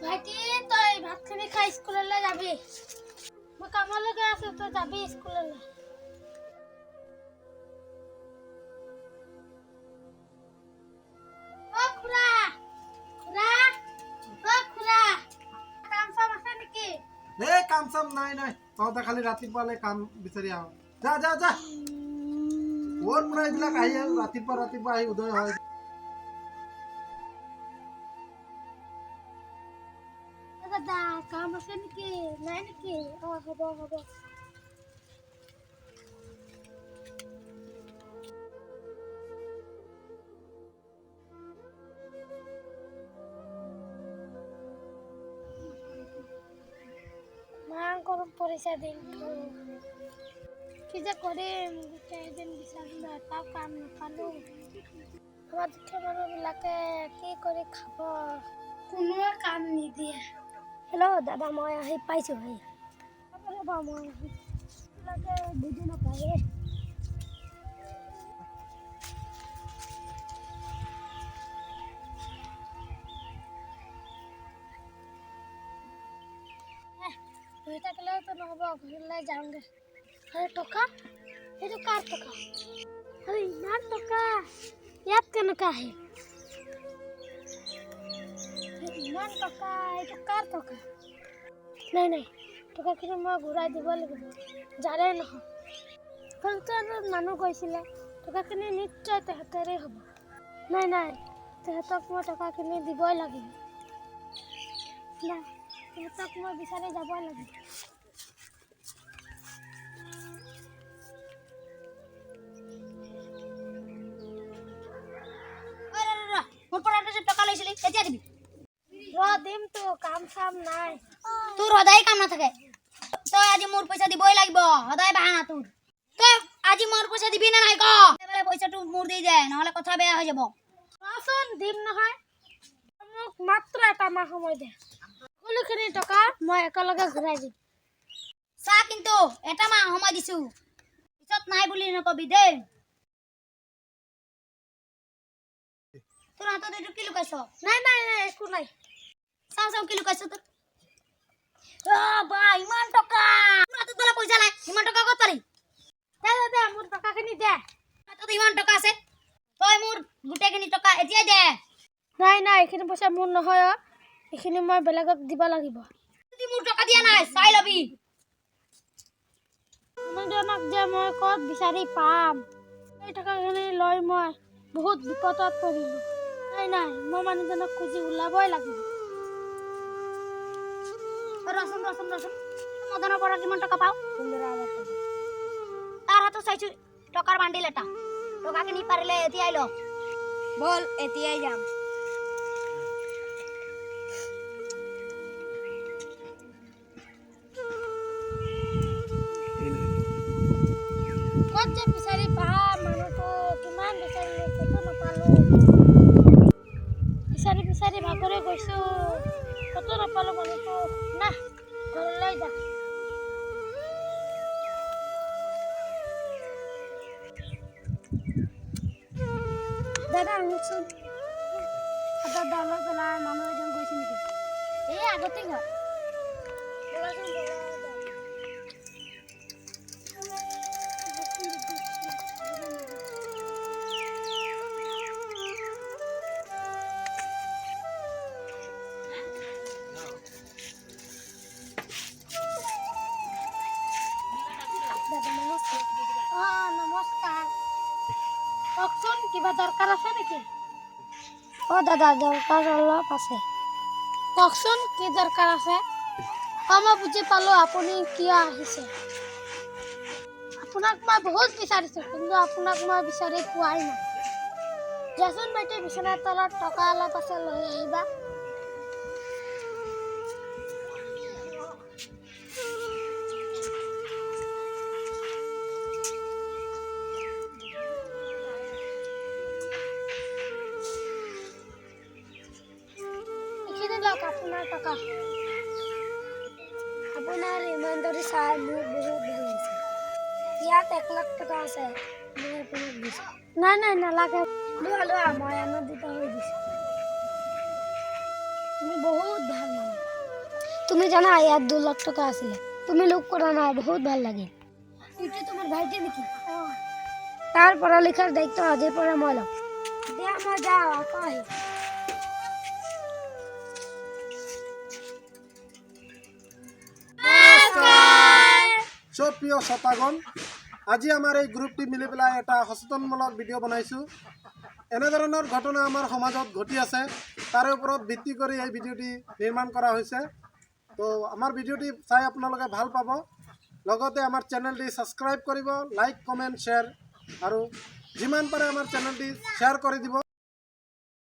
ভাইটি তই ভাতখিনি খাই স্কুললৈ যাবি মই কামলৈকে আছো তই যাবি স্কুললৈ অ খুৰা খুৰা অ খুৰা কাম চাম আছে নেকি কাম চাম নাই তহঁতে খালি ৰাতিপুৱালে কাম বিচাৰি আহ যা যা যা ওৰ পৰা এইবিলাক আহি ৰাতিপুৱা আহি উদয় হয় দাদা কাম আছে নেকি নাই নেকি অ হ'ব গৰম পৰিছে দিনটো কি যে কৰিম গোটেইদিন বিচাৰিলো এটাও কাম নাপালো আমাৰ দুখীয়া মানুহবিলাকে কি কৰি খাব কোনোৱে কাম নিদিয়ে হেল্ল' দাদা মই আহি পাইছোঁ মই বুজি নাপায় বহি থাকিলেওতো নহ'ব ঘৰলৈ যাওঁগৈ আৰে টকা এইটো কাৰ টকা আৰে ইমান টকা ইয়াত কেনেকৈ আহিল ইমান টকা এইটো কাৰ টকা নাই টকাখিনি মই ঘূৰাই দিব লাগিব যাৰে নহয় মানুহ গৈছিলে টকাখিনি নিশ্চয় তেহেঁতৰে হ'ব নাই তেহেঁতক মই টকাখিনি দিবই লাগিব নাই তেহেঁতক মই বিচাৰি যাবই লাগিব দিম তো কাম চাম নাই তোৰ সদায় কাম নাথাকে তই আজি মোৰ পইচা দিবই লাগিব সদায় বাহানা তোৰ তই আজি মোৰ পইচা দিবি না নাই ক পইচাটো মোৰ দি দে নহলে কথা বেয়া হৈ যাব চোন দিম নহয় মোক মাত্ৰ এটা মাহ সময় দে সকলোখিনি টকা মই একেলগে ঘূৰাই দিম চা কিন্তু এটা মাহ সময় দিছো পিছত নাই বুলি নকবি দেই তোৰ হাতত এইটো কি লুকাইছ নাই একো নাই চাও কি লুকাইছ তোৰ বা ইমান টকা তোৰ হাতত বোলে পইচা নাই ইমান টকা ক'ত পালি দে মোৰ টকাখিনি দে হাতত ইমান টকা আছে তই মোৰ গোটেইখিনি টকা এতিয়াই দে নাই এইখিনি পইচা মোৰ নহয় এইখিনি মই বেলেগক দিব লাগিব যদি মোৰ টকা দিয়া নাই চাই লবি মানুহজনক যে মই ক'ত বিচাৰি পাম এই টকাখিনি লৈ মই বহুত বিপদত পৰিলোঁ নাই মই মানুহজনক খুজি ওলাবই লাগিব ৰচোন মদনৰ পৰা কিমান টকা পাওঁ তাৰ হাতত চাইছো টকাৰ বান্ডিল এটা টকাখিনি পাৰিলে এতিয়াই ল বল এতিয়াই যাম ক'ত যে বিচাৰি পাম মানুহটো কিমান বিচাৰিলোঁ ক'তো নাপালোঁ বিচাৰি ভাগৰি গৈছোঁ ক'তো নাপালোঁ মানুহটো না ঘৰলৈ যাম দাদা শুনকচোন হাতত ডালৰ পেলাই মানুহ এজন গৈছে নেকি এই আগতে ঘৰ নমস্কাৰ কওকচোন কিবা দৰকাৰ আছে নেকি দাদা দৰকাৰ অলপ আছে কওকচোন কি দৰকাৰ আছে মই বুজি পালোঁ আপুনি কিয় আহিছে আপোনাক মই বহুত বিচাৰিছোঁ কিন্তু আপোনাক মই বিচাৰি পোৱাই নাই দেচোন বাইদেউ বিচনাৰ তলত টকা অলপ আছে লৈ আহিবা আপোনাৰ টকা আপোনাৰ ইমানদৰে চাই মোৰ বহুত ভাল লাগিছে ইয়াত 1 লাখ টকা আছে মই আপোনাক দিছোঁ নাই নালাগে লোৱা মই আনন্দিত হৈ দিছোঁ তুমি বহুত ভাল মানে তুমি জানা ইয়াত 2 লাখ টকা আছিলে তুমি লোক কৰা নাই বহুত ভাল লাগিল এইটো তোমাৰ ভাইটি নেকি তাৰ পঢ়া-লিখাৰ দায়িত্ব আজিৰ পৰা মই ল'ম দিয়া মই যাওঁ আকৌ আহিম সব প্ৰিয় শ্ৰোতাগণ আজি আমাৰ এই গ্ৰুপটি মিলি পেলাই এটা সচেতনমূলক ভিডিঅ' বনাইছোঁ এনেধৰণৰ ঘটনা আমাৰ সমাজত ঘটি আছে তাৰে ওপৰত ভিত্তি কৰি এই ভিডিঅ'টি নিৰ্মাণ কৰা হৈছে তো আমাৰ ভিডিঅ'টি চাই আপোনালোকে ভাল পাব লগতে আমাৰ চেনেলটি ছাবস্ক্ৰাইব কৰিব লাইক কমেণ্ট শ্বেয়াৰ আৰু যিমান পাৰে আমাৰ চেনেলটি শ্বেয়াৰ কৰি দিব